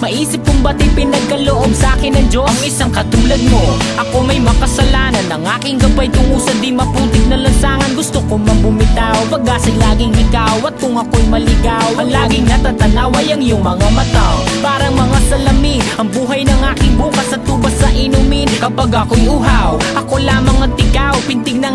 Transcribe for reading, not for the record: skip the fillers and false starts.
Maisip kong ba't pinagkaloob sa'kin ng Diyos ang isang katulad mo. Ako may makasalanan, ang aking gabay tungo sa di maputik na lansangan. Gusto ko man bumitaw, pag-asa'y laging ikaw. At kung ako'y maligaw, ang laging natatanaw ay ang iyong mga mata. Parang mga salamin, ang buhay ng aking bukas at tubas sa inumin. Kapag ako'y uhaw, ako lamang at ikaw, pintig ng